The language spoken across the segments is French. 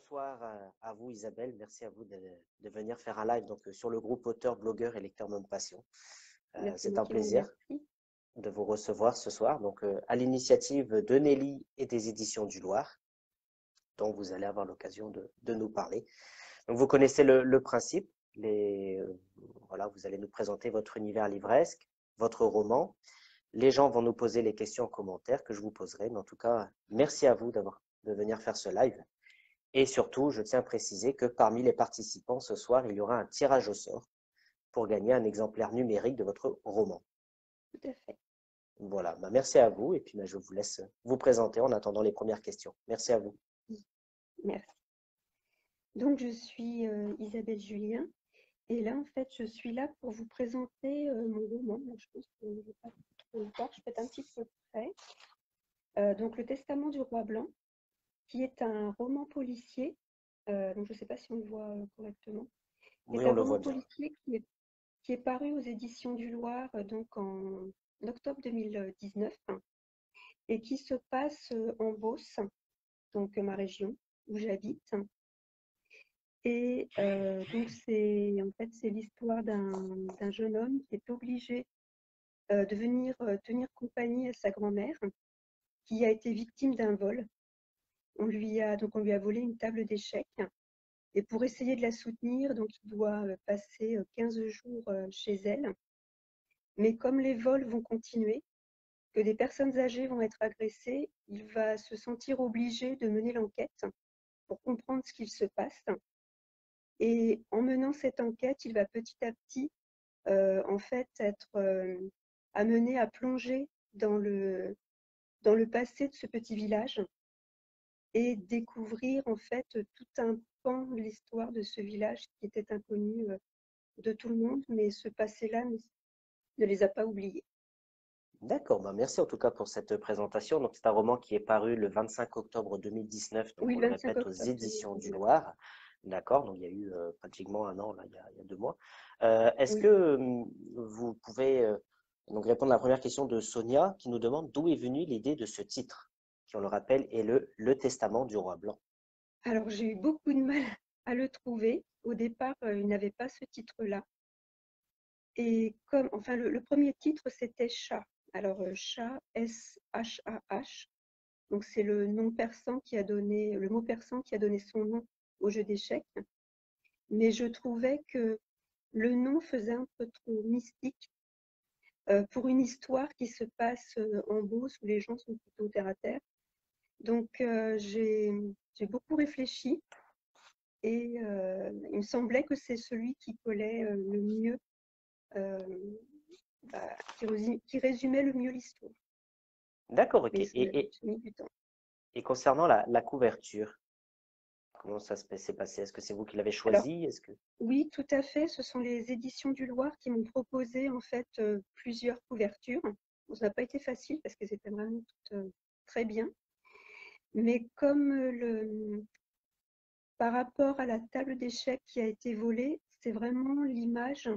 bonsoir à vous Isabelle, merci à vous de venir faire un live sur le groupe auteur, blogueur et lecteur Même Passion. C'est C'est moi un qui vous plaisir remercie. de vous recevoir ce soir, à l'initiative de Nelly et des éditions du Loir, dont vous allez avoir l'occasion de nous parler. Donc vous connaissez le principe, voilà, vous allez nous présenter votre univers livresque, votre roman. Les gens vont nous poser les questions en commentaire que je vous poserai, mais en tout cas, merci à vous de venir faire ce live. Et surtout, je tiens à préciser que parmi les participants ce soir, il y aura un tirage au sort pour gagner un exemplaire numérique de votre roman. Tout à fait. Voilà, merci à vous et puis je vous laisse vous présenter en attendant les premières questions. Merci à vous. Merci. Donc, je suis Isabelle Julien. Et là, en fait, je suis là pour vous présenter mon roman. Donc, je pense que je ne vais pas trop le voir. Je vais être un petit peu près. Donc, Le Testament du Roi Blanc, qui est un roman policier. Donc, je ne sais pas si on le voit correctement. Oui, C'est on un le roman voit bien. policier qui est paru aux éditions du Loir donc en octobre 2019 et qui se passe en Beauce, donc ma région où j'habite. Et donc c'est l'histoire d'un jeune homme qui est obligé de venir tenir compagnie à sa grand-mère qui a été victime d'un vol. On lui a volé une table d'échecs et pour essayer de la soutenir, donc il doit passer 15 jours chez elle. Mais comme les vols vont continuer, que des personnes âgées vont être agressées, il va se sentir obligé de mener l'enquête pour comprendre ce qu'il se passe. Et en menant cette enquête, il va petit à petit en fait être amené à plonger dans le passé de ce petit village et découvrir en fait tout un pan de l'histoire de ce village qui était inconnu de tout le monde, mais ce passé-là ne les a pas oubliés. D'accord, merci en tout cas pour cette présentation. Donc, c'est un roman qui est paru le 25 octobre 2019, donc Oui, on le le 25 répète aux octobre éditions du 2019. Loir. D'accord, donc il y a eu pratiquement un an, là, il y a 2 mois. Est-ce Oui. que vous pouvez donc répondre à la première question de Sonia qui nous demande d'où est venue l'idée de ce titre, qui, on le rappelle, est le Testament du Roi Blanc. Alors j'ai eu beaucoup de mal à le trouver. Au départ, il n'avait pas ce titre-là. Et comme, enfin, le premier titre, c'était Chat. Alors, Chat, S-H-A-H. Donc, c'est le nom persan qui a donné, le mot persan qui a donné son nom au jeu d'échecs. Mais je trouvais que le nom faisait un peu trop mystique pour une histoire qui se passe en Beauce où les gens sont plutôt terre à terre. Donc, j'ai beaucoup réfléchi et il me semblait que c'est celui qui collait le mieux euh, qui résumait le mieux l'histoire. D'accord, ok. Mais ça a mis du temps. Et concernant la couverture, comment ça s'est passé? Est-ce que c'est vous qui l'avez Alors, choisi? Est-ce que... oui, tout à fait. Ce sont les éditions du Loir qui m'ont proposé en fait plusieurs couvertures. Bon, ça n'a pas été facile parce qu'elles étaient vraiment toutes très bien. Mais comme par rapport à la table d'échecs qui a été volée, c'est vraiment l'image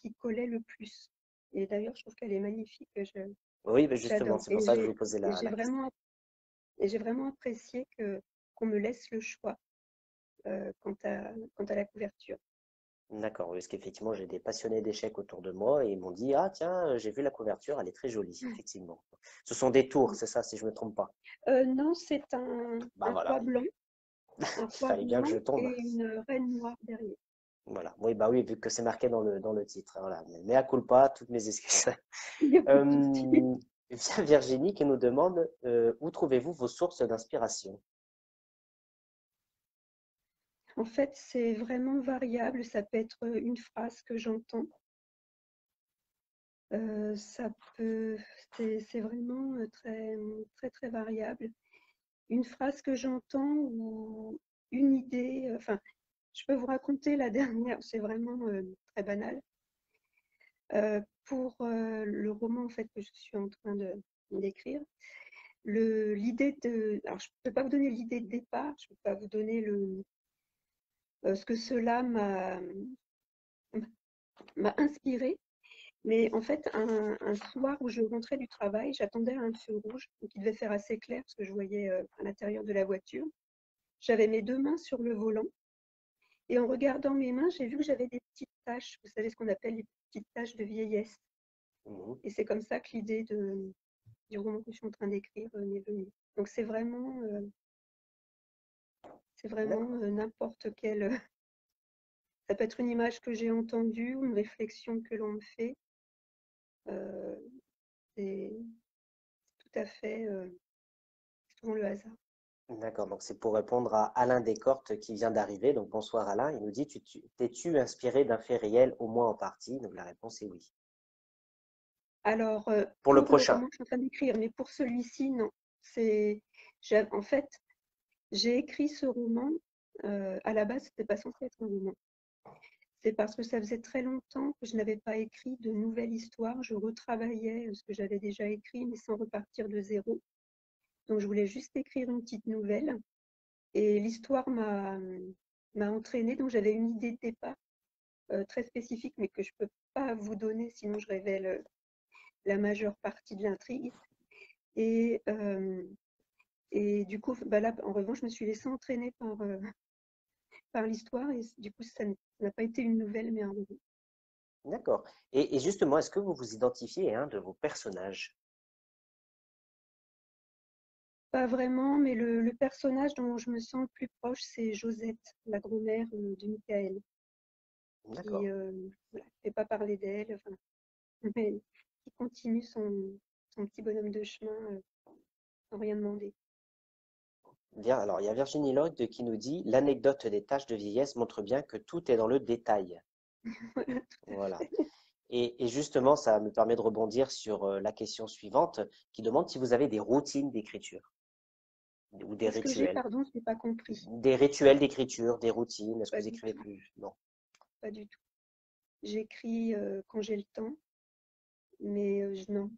qui collait le plus. Et d'ailleurs, je trouve qu'elle est magnifique. Oui, mais justement, J'adore. c'est pour ça que je vous posais Et la question. j'ai vraiment apprécié qu'on me laisse le choix quant à la couverture. D'accord, oui, parce qu'effectivement, j'ai des passionnés d'échecs autour de moi et ils m'ont dit, ah tiens, j'ai vu la couverture, elle est très jolie, effectivement. Ce sont des tours, c'est ça, si je ne me trompe pas. Non, c'est Bah un voilà, un il roi fallait bien que blanc je tombe. et une reine noire derrière. Voilà, oui, bah oui, vu que c'est marqué dans le titre. Voilà. Mais à culpa, toutes mes excuses. Il n'y a pas de souci. Via Virginie qui nous demande, où trouvez-vous vos sources d'inspiration? En fait, c'est vraiment variable. Ça peut être une phrase que j'entends. Ça peut, c'est vraiment très, très, très variable. Une phrase que j'entends ou une idée. Enfin, je peux vous raconter la dernière. C'est vraiment très banal. Pour le roman en fait que je suis en train d'écrire, l'idée de, alors je ne peux pas vous donner l'idée de départ, je ne peux pas vous donner ce que cela m'a inspiré, mais en fait un soir où je rentrais du travail, j'attendais un feu rouge, donc il devait faire assez clair parce que je voyais à l'intérieur de la voiture, j'avais mes deux mains sur le volant et en regardant mes mains, j'ai vu que j'avais des petites taches. Vous savez ce qu'on appelle les petites taches de vieillesse. Mhm. Et c'est comme ça que l'idée du roman que je suis en train d'écrire m'est venue. Donc c'est vraiment D'accord. n'importe quelle. Ça peut être une image que j'ai entendue ou une réflexion que l'on me fait. Euh, c'est tout à fait selon le hasard. D'accord. Donc, c'est pour répondre à Alain Descortes qui vient d'arriver. Donc, bonsoir Alain. Il nous dit, t'es-tu inspiré d'un fait réel, au moins en partie? Donc, la réponse est oui. Alors, Pour le pour le prochain. roman que je suis en train d'écrire, mais pour celui-ci, non. En fait, j'ai écrit ce roman. À la base, c'était pas censé être un roman. C'est parce que ça faisait très longtemps que je n'avais pas écrit de nouvelle histoire. Je retravaillais ce que j'avais déjà écrit, mais sans repartir de zéro. Donc, je voulais juste écrire une petite nouvelle. Et l'histoire m'a entraînée. Donc, j'avais une idée de départ très spécifique, mais que je ne peux pas vous donner, sinon je révèle la majeure partie de l'intrigue. Et, et du coup, bah là, en revanche, je me suis laissée entraîner par l'histoire. Et du coup, ça n'a pas été une nouvelle, mais un roman. D'accord. Et justement, est-ce que vous vous identifiez à un de vos personnages? Pas vraiment, mais le personnage dont je me sens le plus proche, c'est Josette, la grand-mère de Michael, qui D'accord. voilà, fait pas parler d'elle, enfin, mais qui continue son petit bonhomme de chemin sans rien demander. Bien, alors, il y a Virginie Lloyd qui nous dit, l'anecdote des taches de vieillesse montre bien que tout est dans le détail. Voilà. Voilà. Et justement, ça me permet de rebondir sur la question suivante qui demande si vous avez des routines d'écriture ou des Est-ce que j'ai, rituels. pardon, je n'ai pas compris. Des rituels d'écriture, des routines. Est-ce que Pas vous du écrivez tout, plus? Non. pas du tout. J'écris quand j'ai le temps, mais non,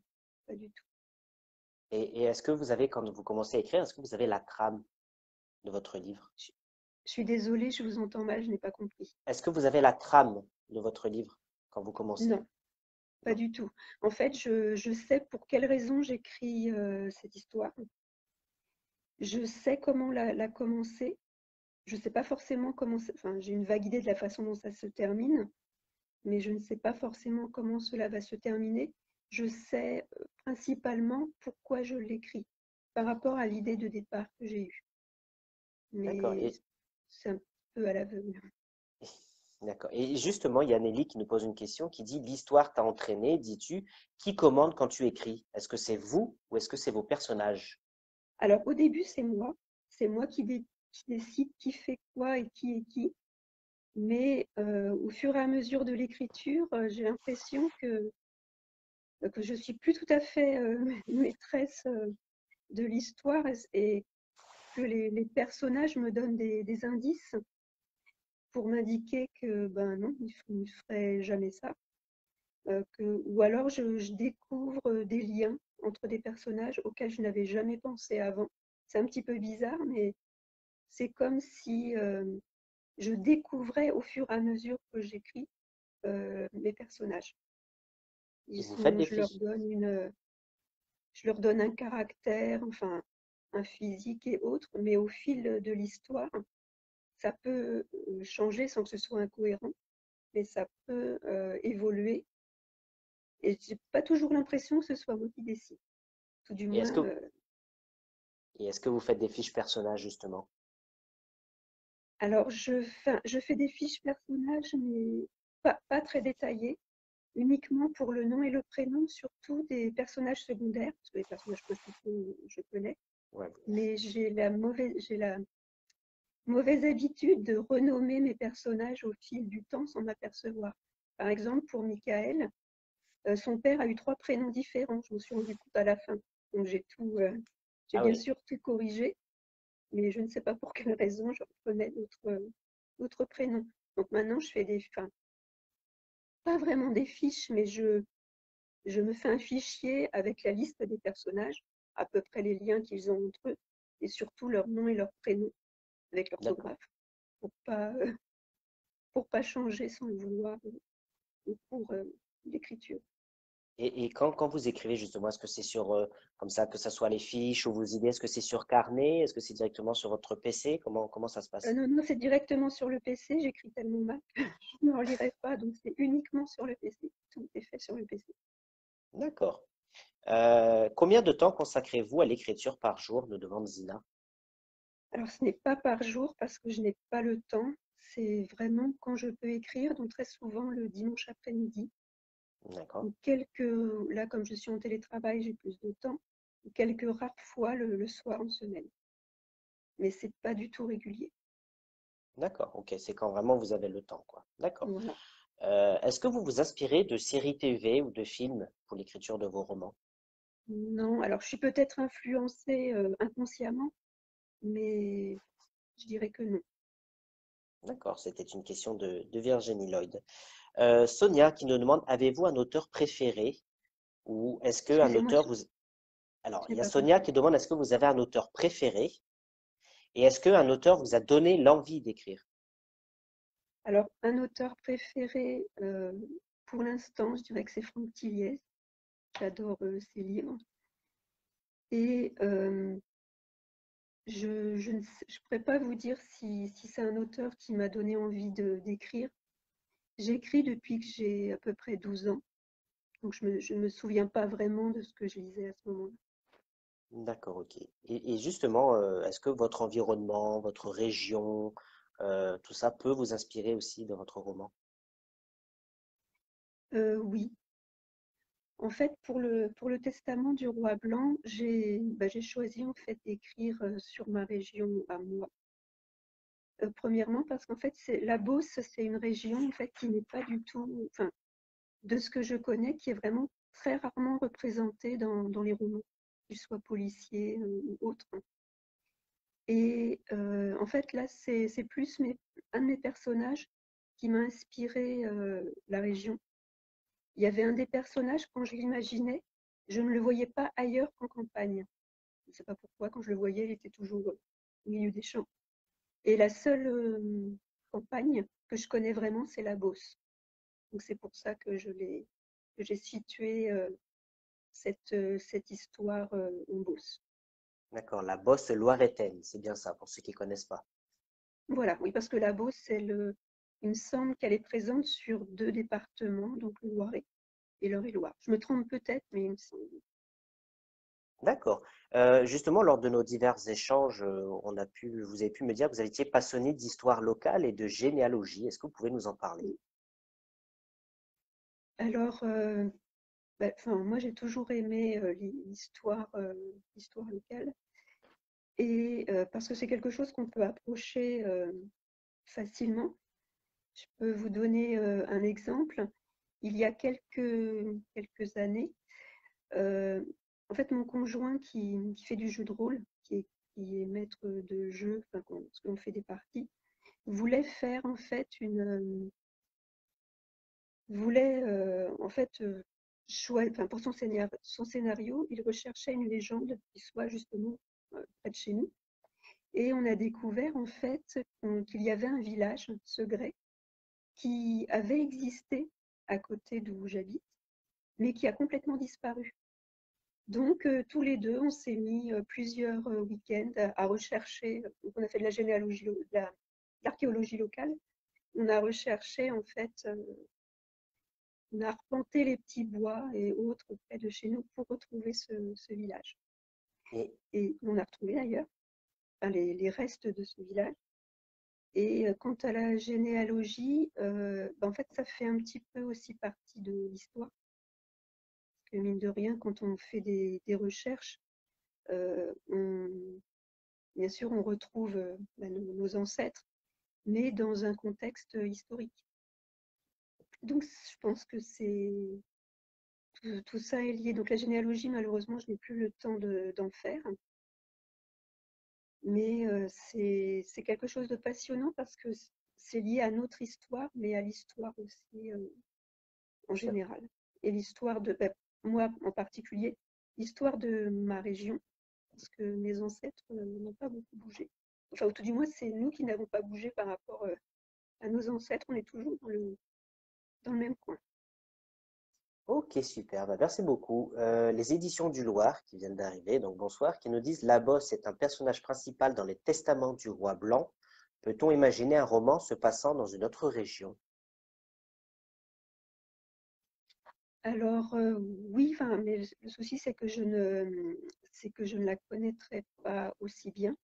pas du tout. Et est-ce que vous avez, quand vous commencez à écrire, est-ce que vous avez la trame de votre livre? Je suis désolée, je vous entends mal, je n'ai pas compris. Est-ce que vous avez la trame de votre livre quand vous commencez? Non, pas Non. du tout. En fait, je sais pour quelle raison j'écris cette histoire. Je sais comment la commencer. Je ne sais pas forcément comment, enfin, j'ai une vague idée de la façon dont ça se termine, mais je ne sais pas forcément comment cela va se terminer. Je sais principalement pourquoi je l'écris par rapport à l'idée de départ que j'ai eue. D'accord. Mais c'est un peu à l'aveugle. D'accord. Et justement, il y a Nelly qui nous pose une question qui dit, l'histoire t'a entraîné, dis-tu, qui commande quand tu écris? Est-ce que c'est vous ou est-ce que c'est vos personnages? Alors au début, c'est moi qui décide qui fait quoi et qui est qui. Mais au fur et à mesure de l'écriture, j'ai l'impression que je suis plus tout à fait maîtresse de l'histoire et que les personnages me donnent des indices pour m'indiquer que ben non, ils ne feraient jamais ça. Ou alors je découvre des liens entre des personnages auxquels je n'avais jamais pensé avant. C'est un petit peu bizarre, mais c'est comme si je découvrais au fur et à mesure que j'écris mes personnages. Et vous faites des fiches? Je leur donne un caractère, enfin un physique et autres, mais au fil de l'histoire, ça peut changer sans que ce soit incohérent, mais ça peut évoluer. Et j'ai pas toujours l'impression que ce soit moi qui décide. Tout du Et est-ce moins, que, et est-ce que vous faites des fiches personnages, justement? alors je fais des fiches personnages, mais pas très détaillées, uniquement pour le nom et le prénom, surtout des personnages secondaires, parce que les personnages principaux, je connais, Ouais. mais j'ai la mauvaise habitude de renommer mes personnages au fil du temps sans m'apercevoir. Par exemple, pour Michael, son père a eu trois prénoms différents. Je me suis rendu compte à la fin. Donc j'ai Ah bien oui. sûr tout corrigé, mais je ne sais pas pour quelle raison je reprenais d'autres prénoms. Donc maintenant, je fais enfin, pas vraiment des fiches, mais je me fais un fichier avec la liste des personnages, à peu près les liens qu'ils ont entre eux, et surtout leur nom et leur prénom avec D'accord. l'orthographe, pour pas changer sans le vouloir au cours d'écriture. Et quand vous écrivez justement, est-ce que c'est sur, comme ça, que ce soit les fiches ou vos idées, est-ce que c'est sur carnet? Est-ce que c'est directement sur votre PC? Comment ça se passe? Non, non, c'est directement sur le PC. J'écris tellement mal que je ne relirai pas, donc c'est uniquement sur le PC. Tout est fait sur le PC. D'accord. Combien de temps consacrez-vous à l'écriture par jour, nous demande Zina. Alors, ce n'est pas par jour parce que je n'ai pas le temps. C'est vraiment quand je peux écrire, donc très souvent le dimanche après-midi. D'accord. Ou là, comme je suis en télétravail, j'ai plus de temps. Ou quelques rares fois le soir en semaine. Mais c'est pas du tout régulier. D'accord. Ok. C'est quand vraiment vous avez le temps, quoi. D'accord. Voilà. Est-ce que vous vous inspirez de séries TV ou de films pour l'écriture de vos romans? Non, alors je suis peut-être influencée inconsciemment, mais je dirais que non. D'accord. C'était une question de Virginie Lloyd. Sonia qui nous demande, avez-vous un auteur préféré ou est-ce qu'un Excusez-moi, auteur vous... Alors, je il n'ai y a pas Sonia compris. qui demande, est-ce que vous avez un auteur préféré et est-ce qu'un auteur vous a donné l'envie d'écrire? Alors, un auteur préféré, pour l'instant, je dirais que c'est Franck Tilliez. J'adore ses livres. Et je pourrais pas vous dire si c'est un auteur qui m'a donné envie d'écrire. J'écris depuis que j'ai à peu près 12 ans, donc je ne me souviens pas vraiment de ce que je lisais à ce moment-là. D'accord, ok. Et justement, est-ce que votre environnement, votre région, tout ça peut vous inspirer aussi dans votre roman? Oui, en fait, pour le testament du roi blanc, j'ai choisi en fait d'écrire sur ma région à moi. Premièrement, parce qu'en fait, la Beauce, c'est une région en fait qui n'est pas du tout, enfin, de ce que je connais, qui est vraiment très rarement représentée dans les romans, qu'ils soient policiers ou autres. Et en fait, là, c'est plus un de mes personnages qui m'a inspiré la région. Il y avait un des personnages, quand je l'imaginais, je ne le voyais pas ailleurs qu'en campagne. Je ne sais pas pourquoi, quand je le voyais, il était toujours au milieu des champs. Et la seule campagne que je connais vraiment, c'est la Beauce. Donc c'est pour ça que que j'ai situé cette histoire en Beauce. D'accord, la Bosse loiretaine, c'est bien ça, pour ceux qui connaissent pas. Voilà, oui, parce que la Beauce, il me semble qu'elle est présente sur deux départements, donc le Loiret et l'Eure-et-Loir. Je me trompe peut-être, mais il me semble. D'accord. Justement, lors de nos divers échanges, vous avez pu me dire que vous étiez passionné d'histoire locale et de généalogie. Est-ce que vous pouvez nous en parler? Alors, moi, j'ai toujours aimé l'histoire locale, et parce que c'est quelque chose qu'on peut approcher facilement. Je peux vous donner un exemple. Il y a quelques années, euh, en fait, mon conjoint qui fait du jeu de rôle, qui est maître de jeu, enfin, parce qu'on fait des parties, voulait faire en fait voulait en fait enfin, pour son scénario, il recherchait une légende qui soit justement près de chez nous. Et on a découvert en fait qu'il y avait un village, Segré, qui avait existé à côté d'où j'habite, mais qui a complètement disparu. Donc, tous les deux, on s'est mis plusieurs week-ends à rechercher. Donc, on a fait de la généalogie, l'archéologie locale. On a recherché, en fait, on a arpenté les petits bois et autres près de chez nous pour retrouver ce village. Et Et on a retrouvé d'ailleurs enfin, les restes de ce village. Et quant à la généalogie, en fait, ça fait un petit peu aussi partie de l'histoire. Parce que mine de rien, quand on fait des recherches, euh, on, bien sûr, on retrouve nos ancêtres, mais dans un contexte historique. Donc, je pense que tout ça est lié. Donc, la généalogie, malheureusement, je n'ai plus le temps d'en faire. Mais c'est quelque chose de passionnant parce que c'est lié à notre histoire, mais à l'histoire aussi en tout à fait. général. Et l'histoire moi en particulier, l'histoire de ma région, parce que mes ancêtres n'ont pas beaucoup bougé. Enfin, au tout du moins, c'est nous qui n'avons pas bougé par rapport à nos ancêtres. On est toujours dans le même coin. Ok, super. Bah, merci beaucoup. Les éditions du Loir qui viennent d'arriver, donc bonsoir, qui nous disent La Bosse est un personnage principal dans les Testaments du roi blanc. Peut-on imaginer un roman se passant dans une autre région? Alors, oui, enfin, mais le souci, c'est que je ne la connaîtrais pas aussi bien.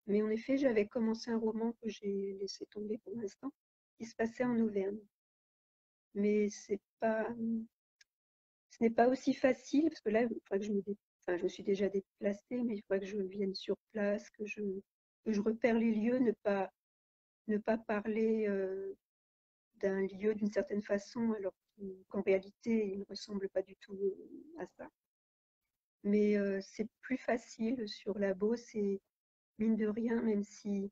Mais en effet, j'avais commencé un roman que j'ai laissé tomber pour l'instant, qui se passait en Auvergne. Mais ce n'est pas aussi facile, parce que là, il faudrait que enfin, je me suis déjà déplacée, mais il faudrait que je vienne sur place, que je repère les lieux, ne pas parler d'un lieu d'une certaine façon, alors qu'en réalité, il ne ressemble pas du tout à ça. Mais c'est plus facile sur la Beauce et mine de rien, même si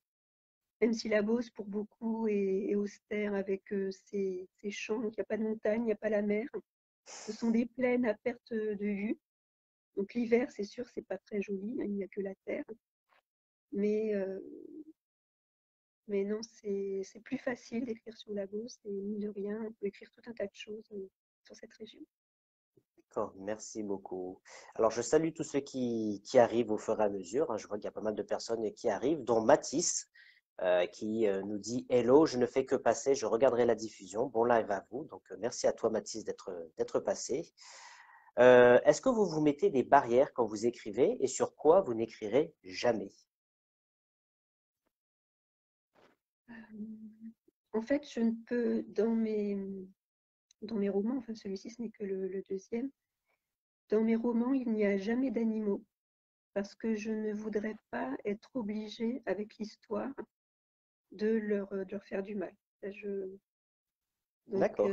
la Beauce pour beaucoup est austère avec ses champs, donc il n'y a pas de montagne, il n'y a pas la mer. Ce sont des plaines à perte de vue. Donc l'hiver, c'est sûr, c'est pas très joli, hein, il n'y a que la terre. Mais, euh, mais non, c'est plus facile d'écrire sur la Beauce et mine de rien, on peut écrire tout un tas de choses sur cette région. D'accord, merci beaucoup. Alors, je salue tous ceux qui arrivent au fur et à mesure, hein. Je vois qu'il y a pas mal de personnes qui arrivent, dont Mathis, qui nous dit Hello, je ne fais que passer, je regarderai la diffusion. Bon live à vous. Donc, merci à toi, Mathis, d'être passé. Est-ce que vous vous mettez des barrières quand vous écrivez et sur quoi vous n'écrirez jamais? En fait, je ne peux, dans mes romans, enfin celui-ci, ce n'est que le deuxième, dans mes romans, il n'y a jamais d'animaux parce que je ne voudrais pas être obligée, avec l'histoire, de leur faire du mal. Ça, donc, D'accord.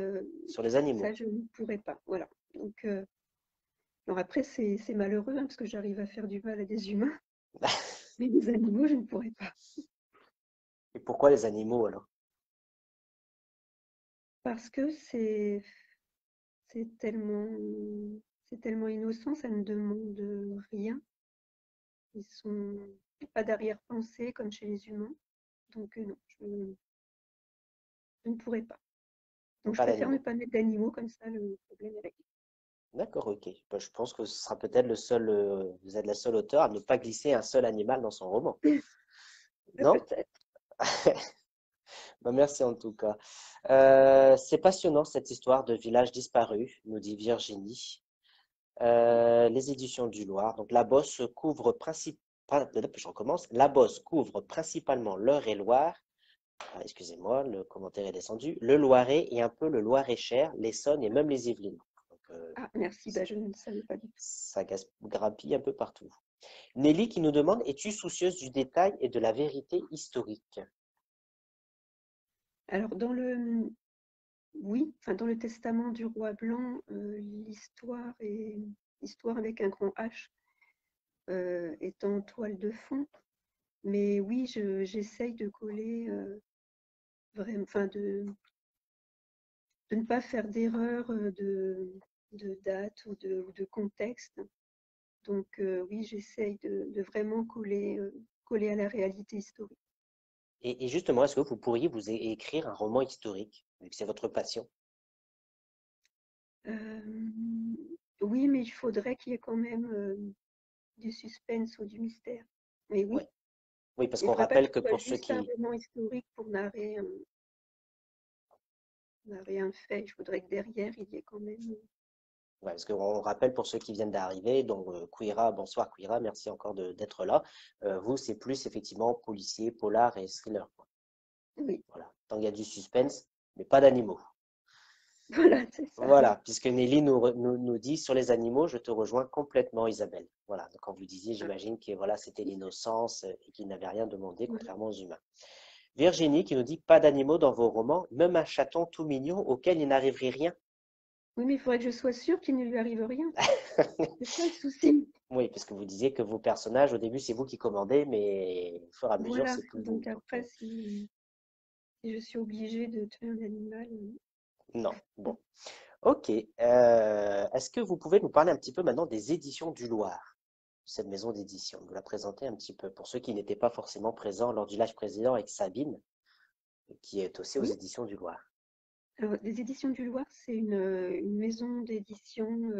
Sur les animaux. ça, je ne pourrais pas. Voilà. Donc, alors après, c'est malheureux hein, parce que j'arrive à faire du mal à des humains, mais les animaux, je ne pourrais pas. Et pourquoi les animaux alors? Parce que c'est tellement, c'est tellement innocent, ça ne demande rien. Ils sont pas d'arrière-pensée comme chez les humains. Donc, non, je ne pourrais pas. Donc, je Pas préfère ne d'animaux. pas mettre d'animaux, comme ça, le problème est réglé. D'accord, ok. Bah, je pense que ce sera peut-être le seul, vous êtes la seule auteure à ne pas glisser un seul animal dans son roman. Non? Peut-être. Bah, merci en tout cas. C'est passionnant cette histoire de village disparu, nous dit Virginie. Les éditions du Loir. Donc la Bosse couvre je recommence. La Bosse couvre principalement l'Eure-et-Loire. Ah, excusez-moi, le commentaire est descendu. Le Loiret et un peu le Loir-et-Cher, l'Essonne et même les Yvelines. Donc, Ah, merci, bah, je ne savais pas du tout. ça grappille un peu partout. Nelly qui nous demande, es-tu soucieuse du détail et de la vérité historique? Alors, oui, enfin, dans le testament du roi blanc, l'histoire avec un grand H est en toile de fond. Mais oui, j'essaye de coller vraiment, enfin, de ne pas faire d'erreur de date ou de contexte. Donc, oui, j'essaye de vraiment coller à la réalité historique. Et justement, est-ce que vous pourriez écrire un roman historique, vu que c'est votre passion? Euh, oui, mais il faudrait qu'il y ait quand même du suspense ou du mystère. Mais Oui. oui, Oui, parce il ne qu'on faudrait pas que rappelle ce que soit pour ceux juste un qui, roman historique pour narrer un fait. Il faudrait que derrière, il y ait quand même. ouais, parce qu'on rappelle pour ceux qui viennent d'arriver, donc Queera, bonsoir Queera, merci encore d'être là. Vous, c'est plus effectivement policier, polar et thriller, quoi. Oui, Voilà. Tant qu'il y a du suspense, mais pas d'animaux. voilà, c'est ça. Voilà, puisque Nelly nous dit sur les animaux, je te rejoins complètement, Isabelle. Voilà, donc quand vous disiez, Ah, j'imagine que voilà, c'était oui, l'innocence et qu'ils n'avaient rien demandé, voilà. contrairement aux humains. Virginie qui nous dit pas d'animaux dans vos romans, même un chaton tout mignon auquel il n'arriverait rien. Oui, mais il faudrait que je sois sûre qu'il ne lui arrive rien. C'est ça le souci. Oui, parce que vous disiez que vos personnages, au début, c'est vous qui commandez, mais au fur et à mesure, Voilà. c'est plus vous. Donc après, si je suis obligée de tuer un animal, Non. Bon. Ok. Est-ce que vous pouvez nous parler un petit peu maintenant des éditions du Loir, cette maison d'édition? Vous la présenter un petit peu pour ceux qui n'étaient pas forcément présents lors du live précédent avec Sabine, qui est aussi aux oui. éditions du Loir. Alors, les Éditions du Loir, c'est une maison d'édition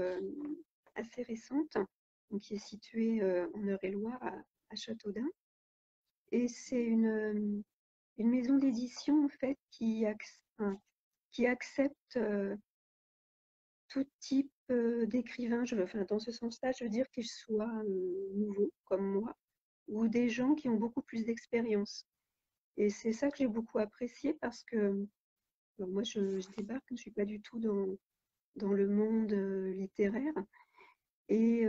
assez récente, donc, qui est située en Eure-et-Loir, à Châteaudun. Et c'est une maison d'édition en fait qui accepte tout type d'écrivain. Enfin, dans ce sens-là, je veux dire qu'ils soient nouveaux comme moi ou des gens qui ont beaucoup plus d'expérience. Et c'est ça que j'ai beaucoup apprécié parce que moi, je débarque, je ne suis pas du tout dans le monde littéraire. Et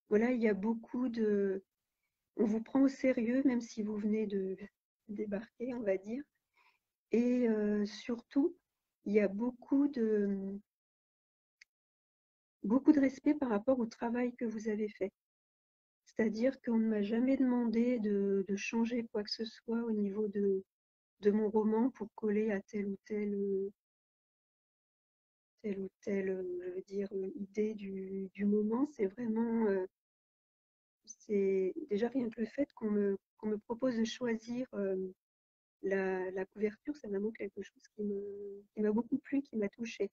voilà, il y a beaucoup de... On vous prend au sérieux, même si vous venez de débarquer, on va dire. Et surtout, il y a beaucoup de respect par rapport au travail que vous avez fait. C'est-à-dire qu'on ne m'a jamais demandé de changer quoi que ce soit au niveau de mon roman pour coller à telle ou telle, je veux dire, idée du moment. C'est vraiment, c'est déjà rien que le fait qu'on me propose de choisir la couverture, c'est vraiment quelque chose qui m'a beaucoup plu, qui m'a touchée.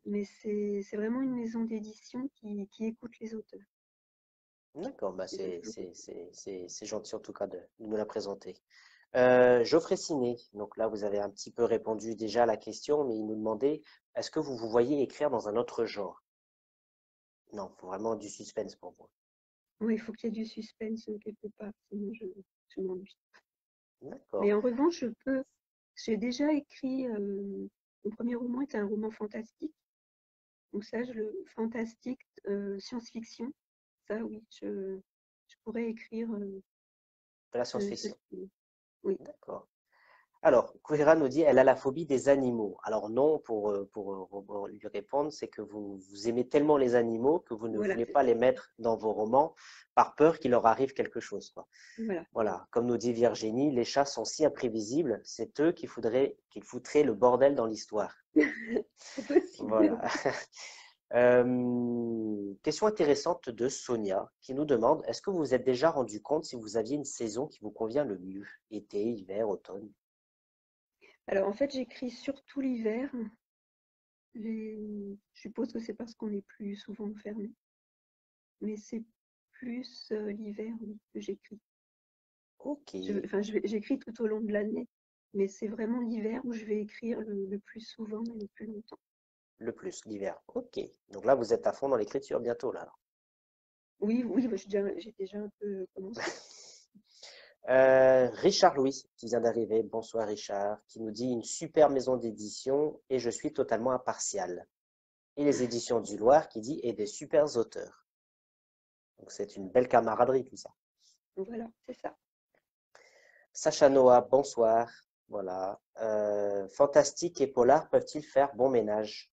Mais c'est vraiment une maison d'édition qui écoute les auteurs. D'accord, bah Et ça, c'est beaucoup. c'est gentil en tout cas de nous la présenter. Geoffrey Ciné, donc là vous avez un petit peu répondu déjà à la question, mais il nous demandait, est-ce que vous vous voyez écrire dans un autre genre? Non, faut vraiment du suspense pour moi. Oui, il faut qu'il y ait du suspense quelque part, sinon je m'ennuie. D'accord. Mais en revanche, j'ai déjà écrit, mon premier roman était un roman fantastique. Donc ça, fantastique, science-fiction, ça oui, je pourrais écrire De la ce science-fiction. style. Oui, D'accord. Alors, Kouira nous dit, elle a la phobie des animaux. Alors non, pour lui répondre, c'est que vous aimez tellement les animaux que vous ne voilà, voulez c'est pas ça. les mettre dans vos romans par peur qu'il leur arrive quelque chose, quoi. Voilà, Voilà, comme nous dit Virginie, les chats sont si imprévisibles, c'est eux qui foutraient le bordel dans l'histoire. c'est possible. Voilà. Question intéressante de Sonia qui nous demande, est-ce que vous vous êtes déjà rendu compte si vous aviez une saison qui vous convient le mieux? Été, hiver, automne? Alors en fait, j'écris surtout l'hiver. Je suppose que c'est parce qu'on est plus souvent enfermé, mais c'est plus l'hiver, oui, que j'écris. Ok, Enfin, j'écris tout au long de l'année, mais c'est vraiment l'hiver où je vais écrire le plus souvent et le plus longtemps. le plus, l'hiver. Ok, donc là vous êtes à fond dans l'écriture bientôt là. Oui, oui, moi, j'ai déjà un peu commencé. Richard Louis qui vient d'arriver, bonsoir Richard, qui nous dit une super maison d'édition et je suis totalement impartial. Et les éditions du Loir qui dit et des super auteurs. Donc c'est une belle camaraderie tout ça. Voilà, c'est ça. Sacha Noah, bonsoir. Voilà. Fantastique et polar peuvent-ils faire bon ménage?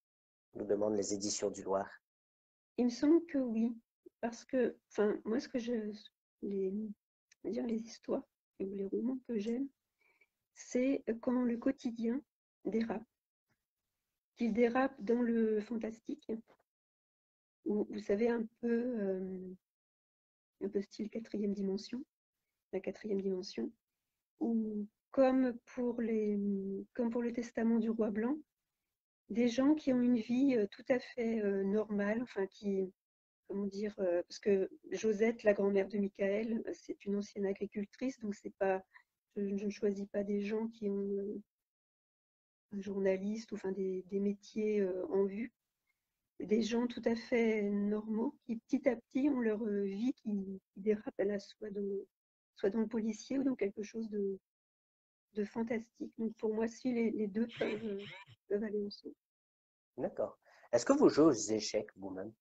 Nous demandent les éditions du Loir. Il me semble que oui, parce que, enfin, moi, les, on va dire les histoires ou les romans que j'aime, c'est quand le quotidien dérape, qu'il dérape dans le fantastique, ou vous savez, un peu style quatrième dimension, la quatrième dimension, ou comme pour le testament du roi blanc, des gens qui ont une vie tout à fait normale, enfin comment dire, parce que Josette, la grand-mère de Michael, c'est une ancienne agricultrice, donc c'est pas, je ne choisis pas des gens qui ont un journaliste ou enfin des métiers en vue, des gens tout à fait normaux qui petit à petit ont leur vie qui dérape, là, soit dans le policier ou dans quelque chose de fantastique. Donc pour moi, si les deux peuvent aller ensemble. D'accord. Est-ce que vous jouez aux échecs vous-même?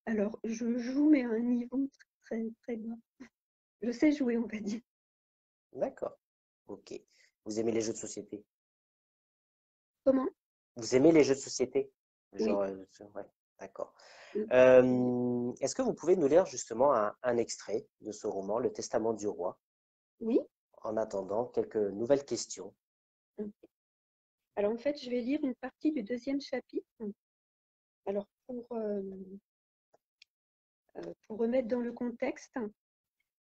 Alors, je joue, mais à un niveau très, très bas. Je sais jouer, on va dire. D'accord. Ok. Vous aimez les jeux de société? Comment? Vous aimez les jeux de société? Oui. Genre, ouais, d'accord. Oui. Est-ce que vous pouvez nous lire justement un extrait de ce roman, Le Testament du roi, Oui. en attendant quelques nouvelles questions? Ok. Alors, en fait, je vais lire une partie du deuxième chapitre. Alors, pour remettre dans le contexte,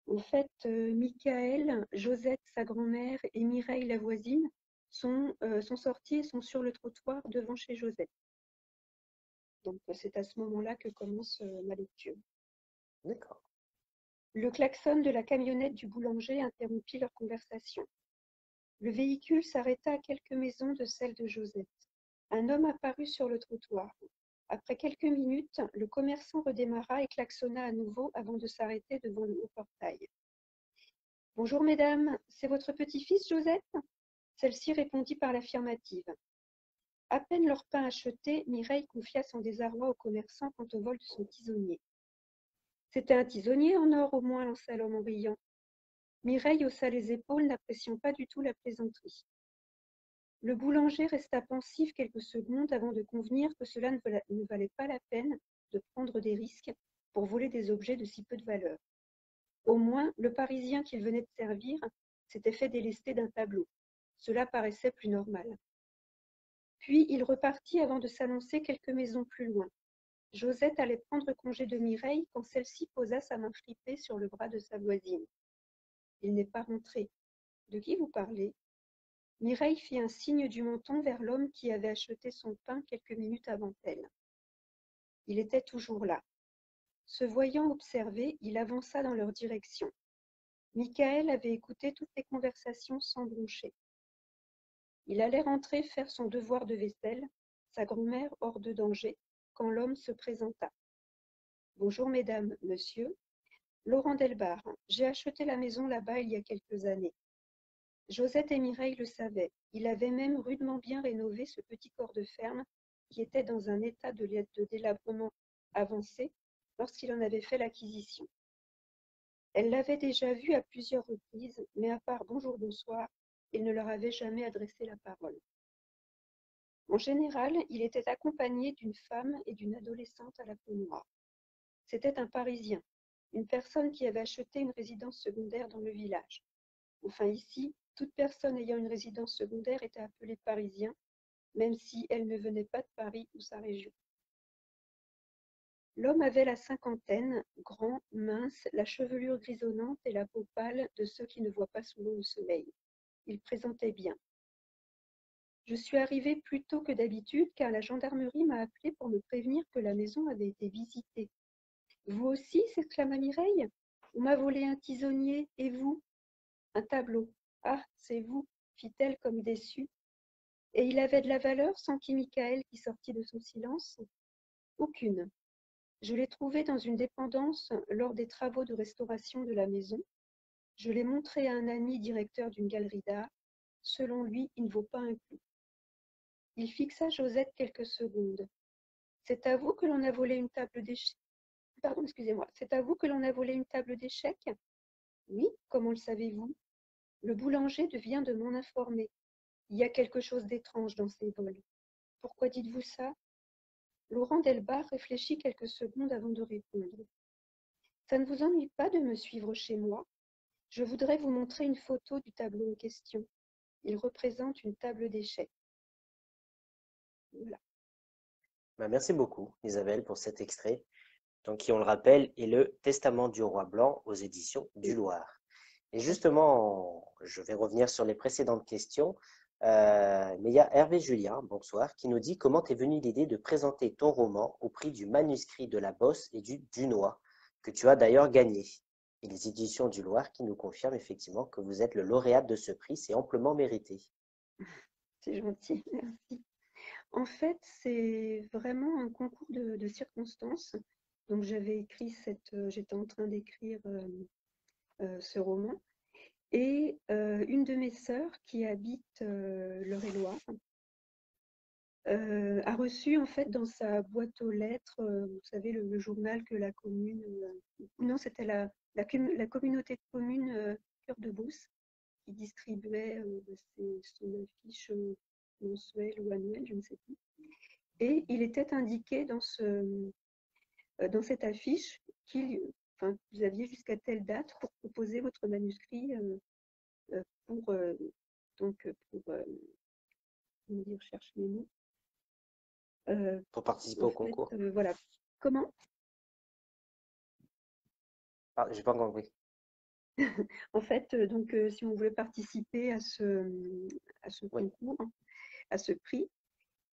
en fait, Michael, Josette, sa grand-mère, et Mireille, la voisine, sont sortis et sont sur le trottoir devant chez Josette. Donc, c'est à ce moment-là que commence ma lecture. D'accord. Le klaxon de la camionnette du boulanger interrompit leur conversation. Le véhicule s'arrêta à quelques maisons de celle de Josette. Un homme apparut sur le trottoir. Après quelques minutes, le commerçant redémarra et klaxonna à nouveau avant de s'arrêter devant le haut portail. « Bonjour mesdames, c'est votre petit-fils Josette ?» Celle-ci répondit par l'affirmative. À peine leur pain acheté, Mireille confia son désarroi au commerçant quant au vol de son tisonnier. « C'était un tisonnier en or au moins, lança l'homme en riant. Mireille haussa les épaules, n'appréciant pas du tout la plaisanterie. Le boulanger resta pensif quelques secondes avant de convenir que cela ne valait pas la peine de prendre des risques pour voler des objets de si peu de valeur. Au moins, le Parisien qu'il venait de servir s'était fait délester d'un tableau. Cela paraissait plus normal. Puis il repartit avant de s'annoncer quelques maisons plus loin. Josette allait prendre congé de Mireille quand celle-ci posa sa main fripée sur le bras de sa voisine. « Il n'est pas rentré. De qui vous parlez ?» Mireille fit un signe du menton vers l'homme qui avait acheté son pain quelques minutes avant elle. Il était toujours là. Se voyant observé, il avança dans leur direction. Michael avait écouté toutes les conversations sans broncher. Il allait rentrer faire son devoir de vaisselle, sa grand-mère hors de danger, quand l'homme se présenta. « Bonjour mesdames, monsieur. Laurent Delbar, j'ai acheté la maison là-bas il y a quelques années. » Josette et Mireille le savaient. Il avait même rudement bien rénové ce petit corps de ferme qui était dans un état de délabrement avancé lorsqu'il en avait fait l'acquisition. Elle l'avait déjà vu à plusieurs reprises, mais à part bonjour, bonsoir, il ne leur avait jamais adressé la parole. En général, il était accompagné d'une femme et d'une adolescente à la peau noire. C'était un Parisien, une personne qui avait acheté une résidence secondaire dans le village. Enfin ici, toute personne ayant une résidence secondaire était appelée Parisien, même si elle ne venait pas de Paris ou sa région. L'homme avait la cinquantaine, grand, mince, la chevelure grisonnante et la peau pâle de ceux qui ne voient pas souvent le soleil. Il présentait bien. « Je suis arrivée plus tôt que d'habitude car la gendarmerie m'a appelé pour me prévenir que la maison avait été visitée. »« Vous aussi ?» s'exclama Mireille. « On m'a volé un tisonnier, et vous ?»« Un tableau. »« Ah, c'est vous » fit-elle comme déçue. « Et il avait de la valeur ?» s'enquit Michael qui sortit de son silence. « Aucune. Je l'ai trouvé dans une dépendance lors des travaux de restauration de la maison. Je l'ai montré à un ami directeur d'une galerie d'art. Selon lui, il ne vaut pas un clou. » Il fixa Josette quelques secondes. « C'est à vous que l'on a volé une table d'échecs. Pardon, excusez-moi. C'est à vous que l'on a volé une table d'échecs ? » Oui, comment le savez-vous ? Le boulanger vient de m'en informer. Il y a quelque chose d'étrange dans ces vols. Pourquoi dites-vous ça ? Laurent Delbar réfléchit quelques secondes avant de répondre. Ça ne vous ennuie pas de me suivre chez moi ? Je voudrais vous montrer une photo du tableau en question. Il représente une table d'échecs. Voilà. Merci beaucoup, Isabelle, pour cet extrait. Donc, qui, on le rappelle, est le Testament du roi blanc aux éditions du Loir. Et justement, je vais revenir sur les précédentes questions. Mais il y a Hervé Julien, bonsoir, qui nous dit comment t'es venue l'idée de présenter ton roman au prix du manuscrit de la Bosse et du Dunois, que tu as d'ailleurs gagné. Et les éditions du Loir qui nous confirment effectivement que vous êtes le lauréat de ce prix, c'est amplement mérité. C'est gentil, merci. En fait, c'est vraiment un concours de circonstances. Donc j'avais écrit j'étais en train d'écrire ce roman. Et une de mes sœurs qui habite l'Eure-et-Loir a reçu en fait dans sa boîte aux lettres, vous savez, le journal que la commune, non, c'était la communauté de communes Cœur de Beauce qui distribuait son affiche mensuelle ou annuelle, je ne sais plus. Et il était indiqué dans cette affiche vous aviez jusqu'à telle date pour proposer votre manuscrit pour comment dire, je cherche les mots. Pour participer au concours. Voilà. Comment ? Ah, j'ai pas compris. En fait, donc, si on voulait participer à ce Oui, concours, à ce prix,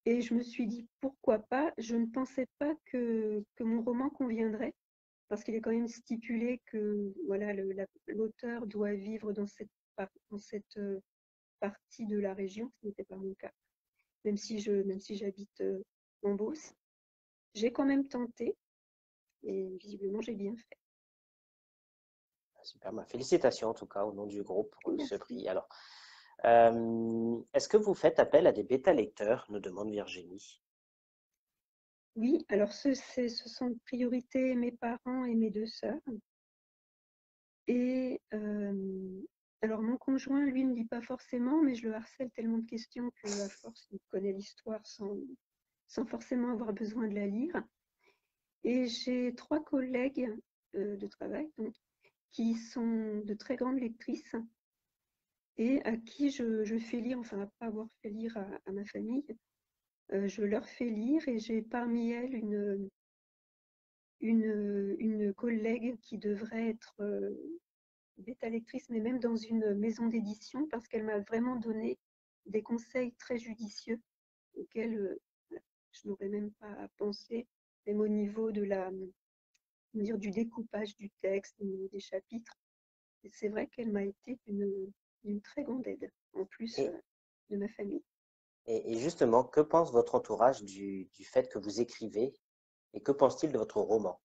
et je me suis dit pourquoi pas. Je ne pensais pas que mon roman conviendrait, parce qu'il est quand même stipulé que voilà, l'auteur doit vivre dans cette partie de la région, ce n'était pas mon cas, même si j'habite en Beauce. J'ai quand même tenté, et visiblement j'ai bien fait. super. Bah, félicitations en tout cas au nom du groupe pour ce Merci. prix. Alors, est-ce que vous faites appel à des bêta-lecteurs, nous demande Virginie. Oui, alors ce sont de priorité mes parents et mes deux sœurs. Et alors mon conjoint, lui, ne lit pas forcément, mais je le harcèle tellement de questions qu'à force, il connaît l'histoire sans forcément avoir besoin de la lire. Et j'ai trois collègues de travail donc, qui sont de très grandes lectrices et à qui je fais lire, enfin après avoir fait lire à ma famille, je leur fais lire et j'ai parmi elles une collègue qui devrait être bêta lectrice, mais même dans une maison d'édition, parce qu'elle m'a vraiment donné des conseils très judicieux auxquels je n'aurais même pas pensé, même au niveau de du découpage du texte, des chapitres. Et c'est vrai qu'elle m'a été d'une très grande aide, en plus Et, de ma famille. et justement, que pense votre entourage du fait que vous écrivez et que pense-t-il de votre roman?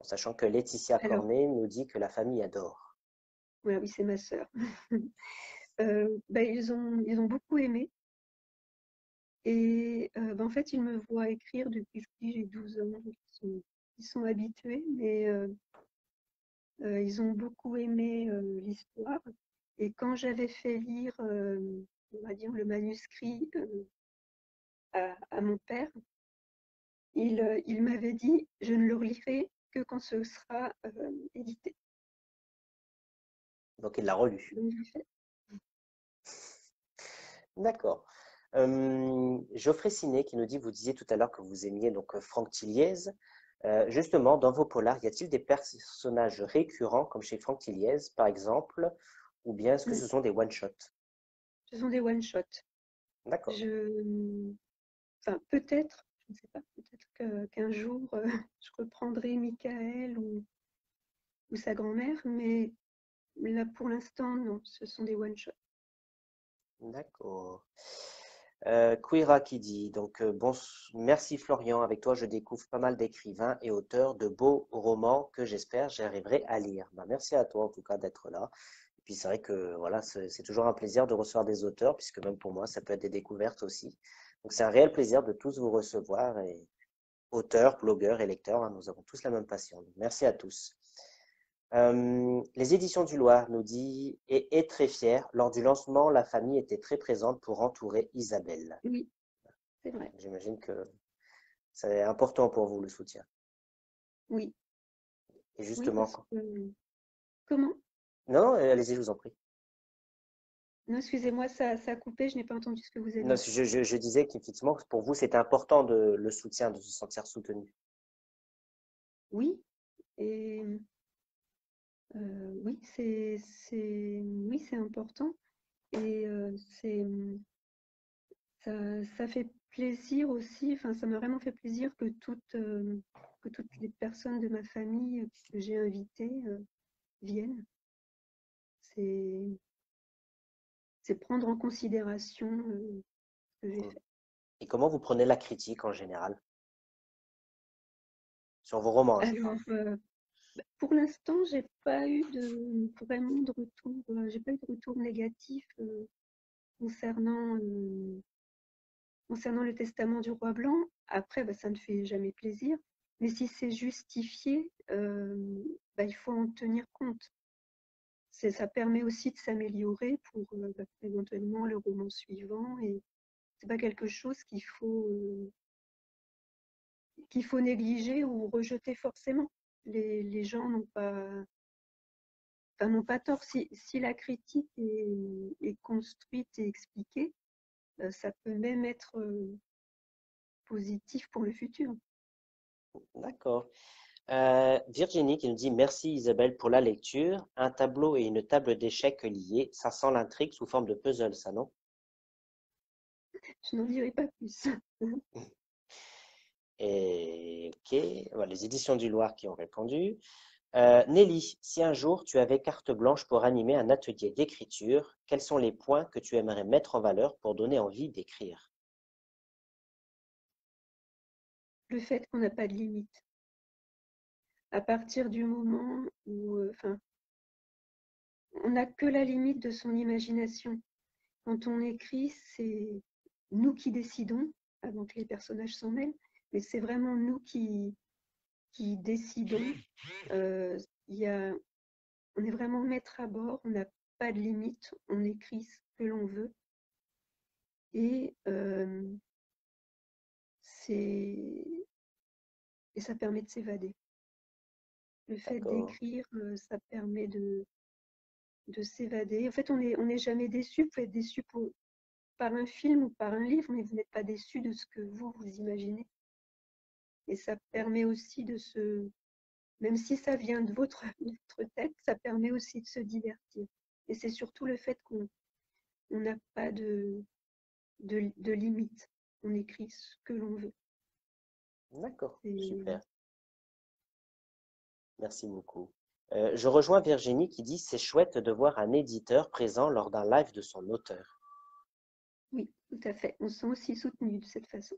En sachant que Laetitia Alors, Cornet nous dit que la famille adore. voilà, oui, c'est ma sœur. Ben, ils ont beaucoup aimé. Et ben, en fait, ils me voient écrire depuis que j'ai 12 ans. Donc ils sont habitués, mais ils ont beaucoup aimé l'histoire. Et quand j'avais fait lire, on va dire, le manuscrit à mon père, il m'avait dit, je ne le relirai que quand ce sera édité. Donc il l'a relu. Donc, j'ai fait. D'accord. Geoffrey Ciné qui nous dit, vous disiez tout à l'heure que vous aimiez donc Franck Tilliez. Justement, dans vos polars, y a-t-il des personnages récurrents comme chez Franck Tilliez, par exemple, ou bien est-ce que Non, ce sont des one-shots? ce sont des one-shots. D'accord. Enfin, peut-être, je ne sais pas, peut-être qu'un jour, je reprendrai Michael ou sa grand-mère, mais là, pour l'instant, non, ce sont des one-shots. D'accord. Quira qui dit, donc merci Florian, avec toi je découvre pas mal d'écrivains et auteurs de beaux romans que j'espère j'arriverai à lire. Bah, merci à toi en tout cas d'être là. Et puis c'est vrai que voilà, c'est toujours un plaisir de recevoir des auteurs, puisque même pour moi ça peut être des découvertes aussi. Donc c'est un réel plaisir de tous vous recevoir, et auteurs, blogueurs et lecteurs, hein, nous avons tous la même passion. Donc, merci à tous. Les éditions du Loir nous dit et est très fière. Lors du lancement, la famille était très présente pour entourer Isabelle. Oui, c'est vrai. J'imagine que c'est important pour vous le soutien. Oui, Et oui, justement, parce que... Comment? non, allez-y, je vous en prie. Non, excusez-moi, ça a coupé, je n'ai pas entendu ce que vous Non, aviez dit. je disais qu'effectivement, pour vous, c'était important le soutien, de se sentir soutenu. Oui, et oui, oui, c'est important. Et ça fait plaisir aussi, enfin, ça m'a vraiment fait plaisir que toutes les personnes de ma famille que j'ai invitées viennent. C'est c'est prendre en considération ce que j'ai Mm. fait. Et comment vous prenez la critique en général sur vos romans, je Alors, parle. pour l'instant, j'ai pas eu vraiment de retour, j'ai pas eu de retour négatif concernant, concernant le testament du roi blanc. Après, bah, ça ne fait jamais plaisir, mais si c'est justifié, bah, il faut en tenir compte. Ça permet aussi de s'améliorer pour éventuellement le roman suivant, et c'est pas quelque chose qu'il faut négliger ou rejeter forcément. Les gens n'ont pas tort. Si la critique est construite et expliquée, ça peut même être positif pour le futur. D'accord. Virginie qui nous dit merci Isabelle pour la lecture. Un tableau et une table d'échecs liés, ça sent l'intrigue sous forme de puzzle, ça non? Je n'en dirai pas plus. Et ok, voilà, les éditions du Loir qui ont répondu. Nelly, si un jour tu avais carte blanche pour animer un atelier d'écriture, quels sont les points que tu aimerais mettre en valeur pour donner envie d'écrire? Le fait qu'on n'a pas de limite. À partir du moment où, on n'a que la limite de son imagination. Quand on écrit, c'est nous qui décidons, avant que les personnages s'en mêlent, mais c'est vraiment nous qui décidons. On est vraiment maître à bord, on n'a pas de limite, on écrit ce que l'on veut. Et, et ça permet de s'évader. Le fait D'accord. d'écrire, ça permet de s'évader. En fait, on n'est jamais déçu. Vous pouvez être déçu par un film ou par un livre, mais vous n'êtes pas déçu de ce que vous imaginez. Et ça permet aussi même si ça vient de votre tête, ça permet aussi de se divertir. Et c'est surtout le fait qu'on n'a pas de limite. On écrit ce que l'on veut. D'accord, Et super. Merci beaucoup. Je rejoins Virginie qui dit c'est chouette de voir un éditeur présent lors d'un live de son auteur. oui, tout à fait. On se sent aussi soutenu de cette façon.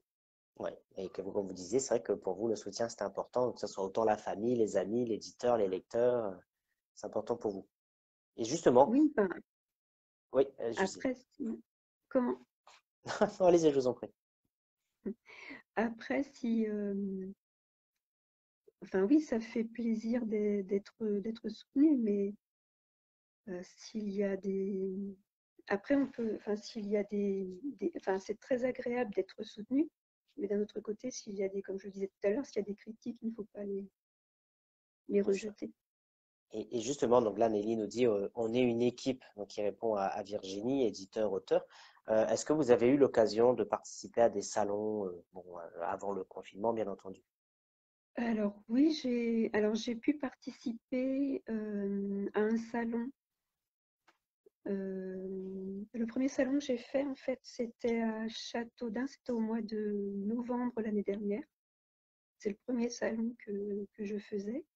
Ouais. Et comme vous disiez, c'est vrai que pour vous, le soutien, c'est important, que ce soit autant la famille, les amis, l'éditeur, les lecteurs, c'est important pour vous. Et justement, Oui, oui, je sais. après, comment? Non, allez-y, je vous en prie. Après, enfin oui, ça fait plaisir d'être soutenu, mais s'il y a après enfin s'il y a enfin c'est très agréable d'être soutenu, mais d'un autre côté, s'il y a comme je le disais tout à l'heure, s'il y a des critiques, il ne faut pas les Bien sûr. rejeter. Et justement, donc là, Nelly nous dit, on est une équipe, donc qui répond à Virginie, éditeur, auteur. Est-ce que vous avez eu l'occasion de participer à des salons, bon, avant le confinement, bien entendu? Alors oui, j'ai pu participer à un salon. Le premier salon que j'ai fait, en fait, c'était à Châteaudun, c'était au mois de novembre l'année dernière. C'est le premier salon que je faisais.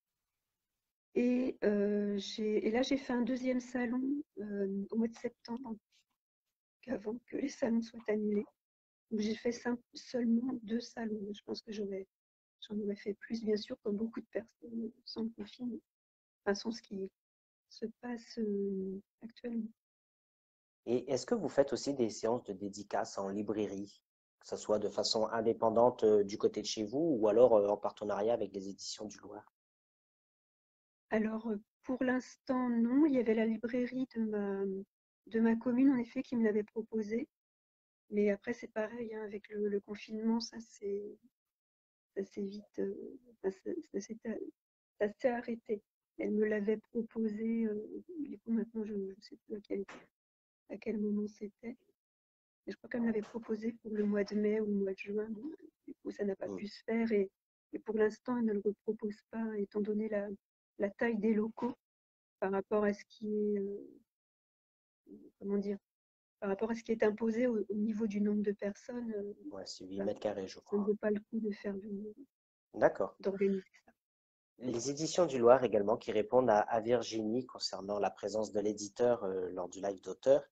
Et là, j'ai fait un deuxième salon au mois de septembre, avant que les salons soient annulés. Donc j'ai fait seulement 2 salons. Je pense que j'en aurais fait plus, bien sûr, comme beaucoup de personnes sans le confinement, enfin sans ce qui se passe actuellement. Et est-ce que vous faites aussi des séances de dédicaces en librairie, que ce soit de façon indépendante du côté de chez vous ou alors en partenariat avec les éditions du Loir? Alors, pour l'instant, non. Il y avait la librairie de ma commune, en effet, qui me l'avait proposé. Mais après, c'est pareil, hein, avec le confinement, ça s'est vite, enfin, ça s'est arrêté. Elle me l'avait proposé, du coup, maintenant, je ne sais plus à quel moment c'était. Mais je crois qu'elle me l'avait proposé pour le mois de mai ou le mois de juin. Donc, du coup, ça n'a pas Hmm, pu se faire. Et pour l'instant, elle ne le repropose pas, étant donné la taille des locaux par rapport à ce qui est, comment dire, par rapport à ce qui est imposé au niveau du nombre de personnes, ouais, c'est 8 bah, mètres carrés, je ça ne crois. vaut pas le coup de D'accord. d'organiser ça. Les éditions du Loir également qui répondent à Virginie concernant la présence de l'éditeur lors du live d'auteur,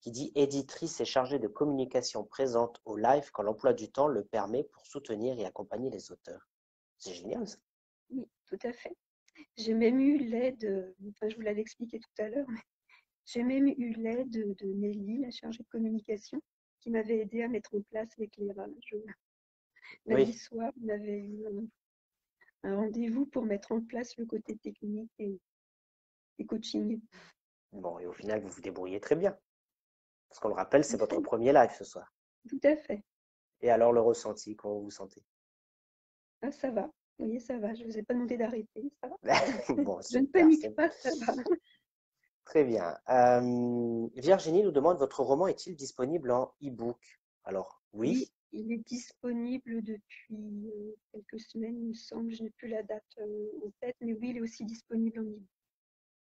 qui dit éditrice et chargée de communication présente au live quand l'emploi du temps le permet pour soutenir et accompagner les auteurs. C'est génial ça. Oui, tout à fait. J'ai même eu l'aide, enfin, je vous l'avais expliqué tout à l'heure, mais j'ai même eu l'aide de Nelly, la chargée de communication, qui m'avait aidé à mettre en place l'éclairage. Lundi Oui. soir, on avait eu un rendez-vous pour mettre en place le côté technique et coaching. Bon, et au final, vous vous débrouillez très bien. Parce qu'on le rappelle, c'est Très votre bien. premier live ce soir. Tout à fait. Et alors le ressenti, comment vous vous sentez? Ah, ça va. Vous voyez, ça va. Je ne vous ai pas demandé d'arrêter. Ça va. Bon, Je ne super, panique c'est pas, ça va. très bien. Virginie nous demande, votre roman est-il disponible en e-book? Alors, Oui, oui. Il est disponible depuis quelques semaines, il me semble. Je n'ai plus la date en tête, mais oui, il est aussi disponible en e-book.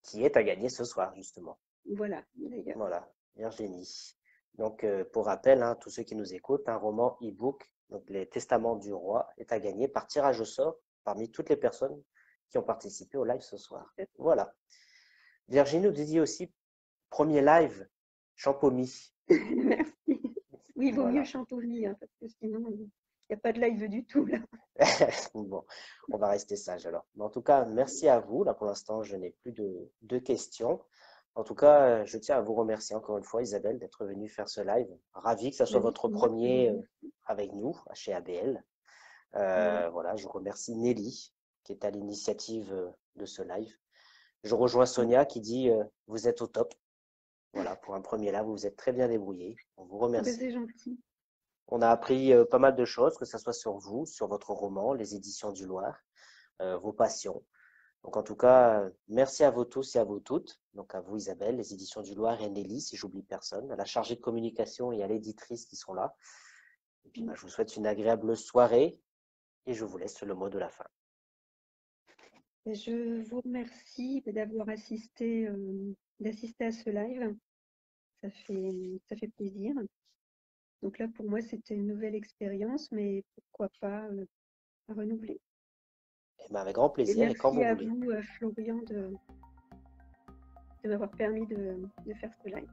Qui est à gagner ce soir, justement. Voilà, d'ailleurs. Voilà, Virginie. Donc, pour rappel, hein, tous ceux qui nous écoutent, un roman e-book, donc Les Testaments du Roi, est à gagner par tirage au sort parmi toutes les personnes qui ont participé au live ce soir. Voilà. Virginie nous dit aussi, premier live, Champomy. Merci. Oui, il vaut Voilà. mieux Champomy, hein, parce que sinon, il n'y a pas de live du tout, là. Bon, on va rester sage alors. Mais en tout cas, merci à vous. Là, pour l'instant, je n'ai plus de questions. En tout cas, je tiens à vous remercier encore une fois, Isabelle, d'être venue faire ce live. Ravi que ça soit votre premier avec nous, chez ABL. Voilà, je remercie Nelly, qui est à l'initiative de ce live. Je rejoins Sonia qui dit vous êtes au top. Voilà, pour un premier live, vous êtes très bien débrouillé. On vous remercie. C'est gentil. On a appris pas mal de choses, que ce soit sur vous, sur votre roman, les éditions du Loir, vos passions. Donc en tout cas, merci à vous tous et à vous toutes. Donc à vous Isabelle, les éditions du Loir et Nelly, si j'oublie personne, à la chargée de communication et à l'éditrice qui sont là. Et puis je vous souhaite une agréable soirée et je vous laisse le mot de la fin. Je vous remercie d'avoir assisté, d'assister à ce live. Ça fait plaisir. Donc là, pour moi, c'était une nouvelle expérience, mais pourquoi pas à renouveler. Et avec grand plaisir et quand vous voulez. Merci à vous, Florian, de m'avoir permis de faire ce live.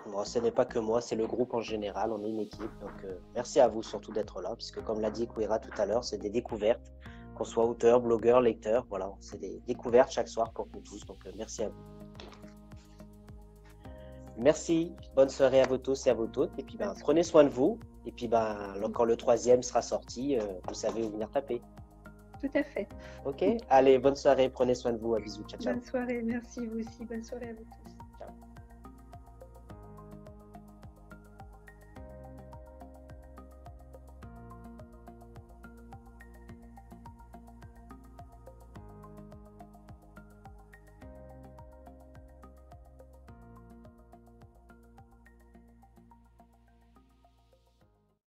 Bon, ce n'est pas que moi, c'est le groupe en général, on est une équipe. Donc merci à vous surtout d'être là, puisque comme l'a dit Kouira tout à l'heure, c'est des découvertes, qu'on soit auteur, blogueur, lecteur, voilà, c'est des découvertes chaque soir pour nous tous. Donc merci à vous. Merci, bonne soirée à vous tous et à vous toutes. Et puis prenez soin de vous. Et puis quand le troisième sera sorti, vous savez où venir taper. Tout à fait. Ok, allez, bonne soirée, prenez soin de vous, à bisous, ciao, ciao. Bonne soirée, merci vous aussi, bonne soirée à vous tous. Ciao.